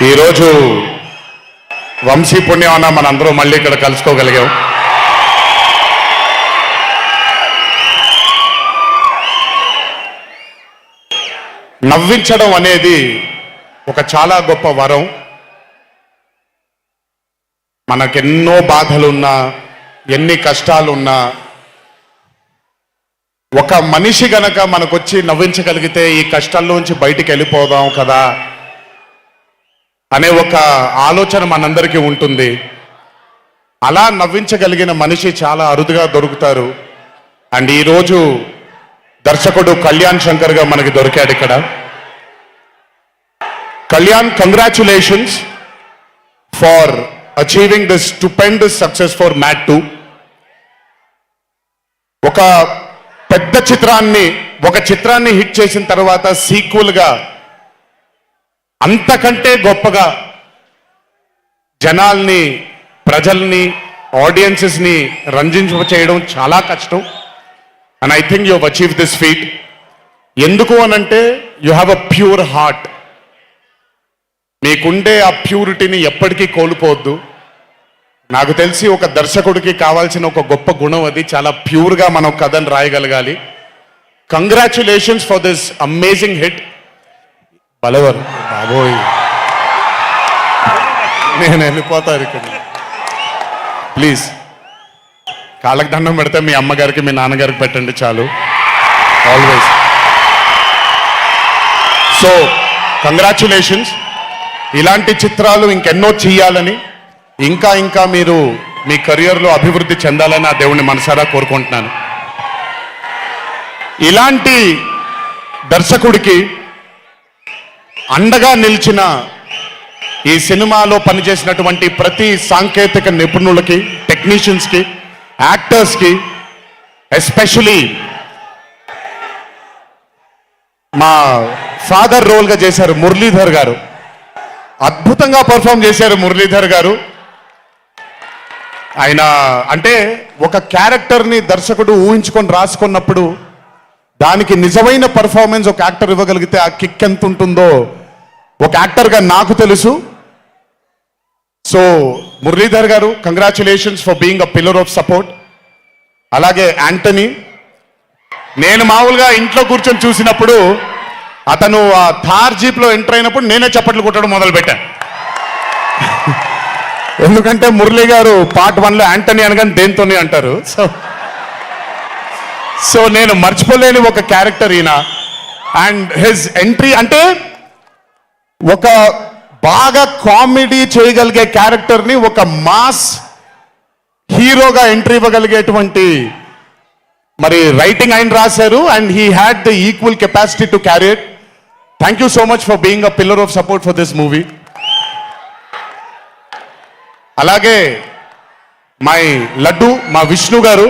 ఈరోజు వంశీ పుణ్యమన్న మనందరూ మళ్ళీ ఇక్కడ కలుసుకోగలిగాం. నవ్వించడం అనేది ఒక చాలా గొప్ప వరం. మనకెన్నో బాధలున్నా, ఎన్ని కష్టాలున్నా, ఒక మనిషి గనక మనకొచ్చి నవ్వించగలిగితే ఈ కష్టాల్లోంచి బయటికి వెళ్ళిపోదాం కదా అనే ఒక ఆలోచన మనందరికీ ఉంటుంది. అలా నవ్వించగలిగిన మనిషి చాలా అరుదుగా దొరుకుతారు. అండ్ ఈరోజు దర్శకుడు కళ్యాణ్ శంకర్ గా మనకి దొరికాడు ఇక్కడ. Kalyan, congratulations for achieving this stupendous success for Mat 2. ఒక పెద్ద చిత్రాన్ని హిట్ చేసిన తర్వాత సీక్వెల్ గా అంతకంటే గొప్పగా జనాల్ని, ప్రజల్ని, ఆడియన్సెస్ ని రంజింపచేయడం చాలా కష్టం. And I think you have achieve this feat. ఎందుకు అనంటే you have a pure heart. మీకుండే ఆ ప్యూరిటీని ఎప్పటికీ కోల్పోవద్దు. నాకు తెలిసి ఒక దర్శకుడికి కావాల్సిన ఒక గొప్ప గుణం అది. చాలా ప్యూర్గా మనం కథను రాయగలగాలి. Congratulations for this amazing hit. బలవర్ బాబోయ్, నేను వెళ్ళిపోతాను ఇక్కడ. ప్లీజ్ కాళ్ళకి దండం పెడితే మీ అమ్మగారికి, మీ నాన్నగారికి పెట్టండి చాలు. ఆల్వేస్. So congratulations. ఇలాంటి చిత్రాలు ఇంకెన్నో చెయ్యాలని, ఇంకా మీరు మీ కెరియర్లో అభివృద్ధి చెందాలని ఆ దేవుణ్ణి మనసారా కోరుకుంటున్నాను. ఇలాంటి దర్శకుడికి అండగా నిలిచిన ఈ సినిమాలో పనిచేసినటువంటి ప్రతి సాంకేతిక నిపుణులకి, టెక్నీషియన్స్కి, యాక్టర్స్కి, ఎస్పెషలీ మా ఫాదర్ రోల్గా చేశారు మురళీధర్ గారు. అద్భుతంగా పర్ఫామ్ చేశారు మురళీధర్ గారు. ఆయన అంటే ఒక క్యారెక్టర్ని దర్శకుడు ఊహించుకొని రాసుకున్నప్పుడు దానికి నిజమైన పర్ఫార్మెన్స్ ఒక యాక్టర్ ఇవ్వగలిగితే ఆ కిక్ ఎంత ఉంటుందో ఒక యాక్టర్గా నాకు తెలుసు. సో మురళీధర్ గారు, congratulations for being a pillar of support. అలాగే యాంటనీ, నేను మామూలుగా ఇంట్లో కూర్చొని చూసినప్పుడు అతను ఆ థార్ జీప్లో ఎంటర్ అయినప్పుడు నేనే చప్పట్లు కొట్టడం మొదలుపెట్టాను. ఎందుకంటే మురళీ గారు పార్ట్ 1లో యాంటనీ అనగానే దేంతోనే అంటారు. సో నేను మర్చిపోలేని ఒక క్యారెక్టర్ ఈయన. అండ్ హిజ్ ఎంట్రీ అంటే ఒక బాగా కామెడీ చేయగలిగే క్యారెక్టర్ని ఒక మాస్ హీరోగా ఎంట్రీ ఇవ్వగలిగేటువంటి మరి రైటింగ్ ఆయన రాశారు. And he had the equal capacity to carry it. Thank you so much for being a pillar of support for this movie. అలాగే మై లడ్డు, మా విష్ణు గారు,